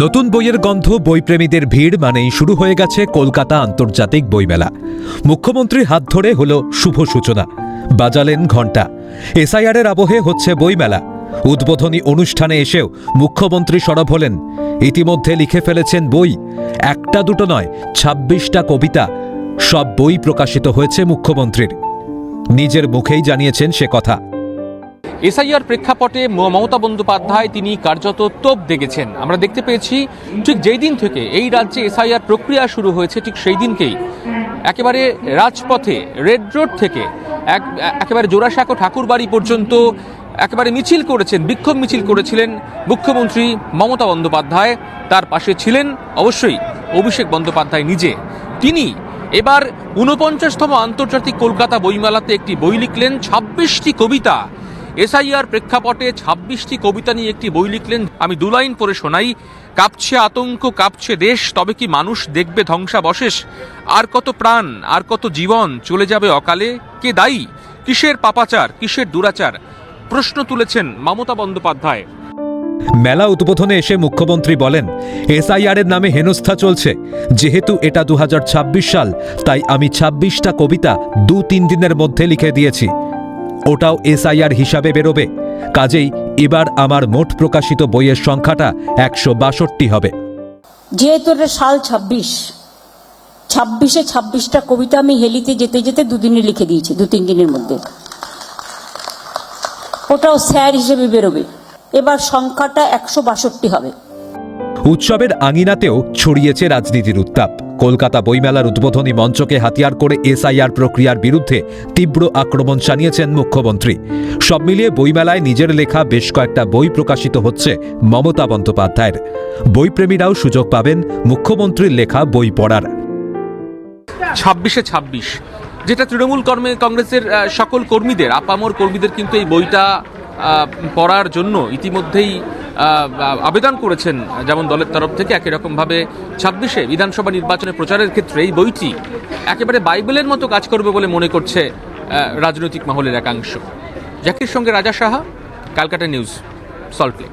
নতুন বইয়ের গন্ধ, বইপ্রেমীদের ভিড় মানেই শুরু হয়ে গেছে কলকাতা আন্তর্জাতিক বইমেলা। মুখ্যমন্ত্রীর হাত ধরে হলো শুভ সূচনা, বাজালেন ঘণ্টা। এসআইআরের আবহে হচ্ছে বইমেলা। উদ্বোধনী অনুষ্ঠানে এসেও মুখ্যমন্ত্রী সরব হলেন। ইতিমধ্যে লিখে ফেলেছেন বই, একটা দুটো নয়, ২৬টা কবিতা। সব বই প্রকাশিত হয়েছে মুখ্যমন্ত্রীর। নিজের মুখেই জানিয়েছেন সে কথা। এসআইআর প্রেক্ষাপটে মমতা বন্দ্যোপাধ্যায় তিনি কার্যত তোপ দেখেছেন। আমরা দেখতে পেয়েছি ঠিক যেই দিন থেকে এই রাজ্যে এসআইআর প্রক্রিয়া শুরু হয়েছে, ঠিক সেই দিনকেই একেবারে রাজপথে রেড রোড থেকে একেবারে জোড়াসাঁকো ঠাকুরবাড়ি পর্যন্ত একেবারে মিছিল করেছেন, বিক্ষোভ মিছিল করেছিলেন মুখ্যমন্ত্রী মমতা বন্দ্যোপাধ্যায়। তার পাশে ছিলেন অবশ্যই অভিষেক বন্দ্যোপাধ্যায় নিজে। তিনি এবার ৪৯তম আন্তর্জাতিক কলকাতা বইমেলাতে একটি বই লিখলেন, ২৬টি কবিতা। এসআইআর প্রেক্ষাপটে ২৬টি কবিতা নিয়ে একটি বই লিখলেন। আমি দু লাইন পড়ে শোনাই। কাঁপছে আতঙ্ক, কাঁপছে দেশ, তবে কি মানুষ দেখবে ধ্বংসাবশেষ? আর কত প্রাণ, আর কত জীবন চলে যাবে অকালে? কে দায়ী? কিসের পাপাচার, কিসের দুরাচার? প্রশ্ন তুলেছেন মমতা বন্দ্যোপাধ্যায়। মেলা উদ্বোধনে এসে মুখ্যমন্ত্রী বলেন, এসআইআরের নামে হেনস্থা চলছে। যেহেতু এটা ২০২৬ সাল, তাই আমি ২৬টা কবিতা ২-৩ দিনের মধ্যে লিখে দিয়েছি। ওটাও এসআইআর হিসাবে বেরোবে। কাজেই এবার আমার মোট প্রকাশিত বইয়ের সংখ্যাটা ১৬২ হবে। যেহেতু এটা সাল ২৬টা কবিতা আমি হেলিতে যেতে যেতে দুদিনে লিখে দিয়েছি, ২-৩ দিনের মধ্যে। ওটাও স্যার হিসেবে বেরোবে। এবার সংখ্যাটা ১৬২ হবে। উৎসবের আঙিনাতেও ছড়িয়েছে রাজনীতির উত্তাপ। কলকাতা বইমেলার উদ্বোধনী মঞ্চকে হাতিয়ার করে এসআইআর প্রক্রিয়ার বিরুদ্ধে তীব্র আক্রমণ জানিয়েছেন মুখ্যমন্ত্রী। সব মিলিয়ে বইমেলায় নিজের লেখা বেশ কয়েকটা বই প্রকাশিত হচ্ছে মমতা বন্দ্যোপাধ্যায়ের। বইপ্রেমীরাও সুযোগ পাবেন মুখ্যমন্ত্রীর লেখা বই পড়ার। ২৬ যেটা তৃণমূল কংগ্রেসের সকল কর্মীদের, আপামর কর্মীদের কিন্তু এই বইটা পড়ার জন্য ইতিমধ্যেই আবেদন করেছেন, যেমন দলের তরফ থেকে। একই রকমভাবে ২৬শে বিধানসভা নির্বাচনে প্রচারের ক্ষেত্রে এই বইটি একেবারে বাইবেলের মতো কাজ করবে বলে মনে করছে রাজনৈতিক মহলের একাংশ। জাকির সঙ্গে রাজা সাহা, ক্যালকাটা নিউজ, সল্টলেক।